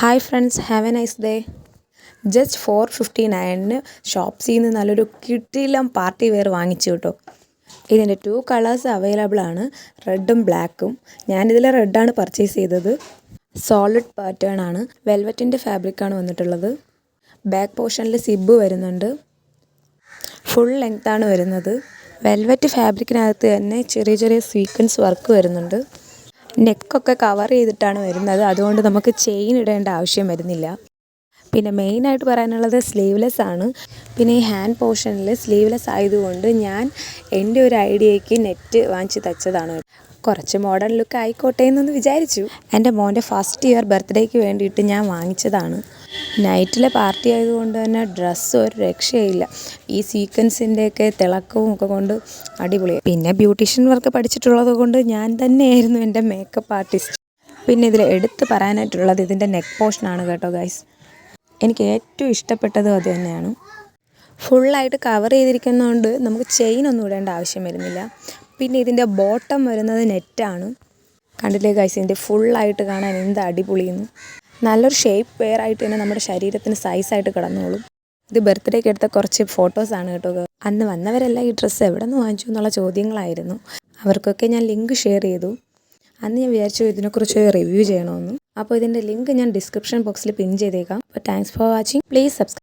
Hi friends, have A nice day. Just 459 ഷോപ്സിൽ നിന്ന് നല്ലൊരു കിടിലം പാർട്ടി വെയർ വാങ്ങിച്ചു കേട്ടോ. ഇതിൻ്റെ 2 കളേഴ്സ് അവൈലബിൾ ആണ്, റെഡും ബ്ലാക്കും. ഞാനിതിൽ റെഡാണ് പർച്ചേസ് ചെയ്തത്. സോളിഡ് പാറ്റേൺ ആണ്, വെൽവെറ്റിൻ്റെ ഫാബ്രിക്കാണ് വന്നിട്ടുള്ളത്. ബാക്ക് പോർഷനിൽ സിബ് വരുന്നുണ്ട്. ഫുൾ ലെങ്ത് ആണ് വരുന്നത്. വെൽവെറ്റ് ഫാബ്രിക്കിനകത്ത് തന്നെ ചെറിയ ചെറിയ സീക്വൻസ് വർക്ക് വരുന്നുണ്ട്. നെക്കൊക്കെ കവർ ചെയ്തിട്ടാണ് വരുന്നത്, അതുകൊണ്ട് നമുക്ക് ചെയിൻ ഇടേണ്ട ആവശ്യം വരുന്നില്ല. പിന്നെ മെയിനായിട്ട് പറയാനുള്ളത് സ്ലീവ്ലെസ് ആണ്. പിന്നെ ഈ ഹാൻഡ് പോർഷനിൽ സ്ലീവ്ലെസ് ആയതുകൊണ്ട് ഞാൻ എൻ്റെ ഒരു ഐഡിയയ്ക്ക് നെറ്റ് വാങ്ങിച്ച് തയ്ച്ചതാണ്. കുറച്ച് മോഡേൺ ലുക്ക് ആയിക്കോട്ടെ എന്നൊന്ന് വിചാരിച്ചു. എൻ്റെ മോൻ്റെ ഫസ്റ്റ് ഇയർ ബർത്ത്ഡേക്ക് വേണ്ടിയിട്ട് ഞാൻ വാങ്ങിച്ചതാണ്. നൈറ്റിലെ പാർട്ടി ആയതുകൊണ്ട് തന്നെ ഡ്രസ്സ് ഒരു രക്ഷയില്ല. ഈ സീക്വൻസിൻ്റെയൊക്കെ തിളക്കവും ഒക്കെ കൊണ്ട് അടിപൊളിയായി. പിന്നെ ബ്യൂട്ടീഷ്യൻ വർക്ക് പഠിച്ചിട്ടുള്ളത് കൊണ്ട് ഞാൻ തന്നെയായിരുന്നു എൻ്റെ മേക്കപ്പ് ആർട്ടിസ്റ്റ്. പിന്നെ ഇതിൽ എടുത്ത് പറയാനായിട്ടുള്ളത് ഇതിൻ്റെ നെക്ക് പോർഷനാണ് കേട്ടോ ഗൈസ്. എനിക്ക് ഏറ്റവും ഇഷ്ടപ്പെട്ടതും അത് തന്നെയാണ്. ഫുള്ളായിട്ട് കവർ ചെയ്തിരിക്കുന്നതുകൊണ്ട് നമുക്ക് ചെയിൻ ഒന്നും ഇടേണ്ട ആവശ്യം വരുന്നില്ല. പിന്നെ ഇതിൻ്റെ ബോട്ടം വരുന്നത് നെറ്റാണ്. കണ്ടില്ലേ ഗൈസ്, ഇതിൻ്റെ ഫുള്ളായിട്ട് കാണാൻ എന്ത് അടിപൊളിയെന്ന്. നല്ലൊരു ഷേപ്പ് വെയർ ആയിട്ട് തന്നെ നമ്മുടെ ശരീരത്തിന് സൈസായിട്ട് കിടന്നോളും. ഇത് ബർത്ത്ഡേക്ക് എടുത്ത കുറച്ച് ഫോട്ടോസാണ് കേട്ടോ. അന്ന് വന്നവരെല്ലാം ഈ ഡ്രസ്സ് എവിടെ നിന്ന് വാങ്ങിച്ചു എന്നുള്ള ചോദ്യങ്ങളായിരുന്നു. അവർക്കൊക്കെ ഞാൻ ലിങ്ക് ഷെയർ ചെയ്തു. അന്ന് ഞാൻ വിചാരിച്ചു ഇതിനെക്കുറിച്ച് റിവ്യൂ ചെയ്യണമെന്ന്. അപ്പോൾ ഇതിൻ്റെ ലിങ്ക് ഞാൻ ഡിസ്ക്രിപ്ഷൻ ബോക്സിൽ പിൻ ചെയ്തേക്കാം. അപ്പോൾ thanks for watching. Please subscribe.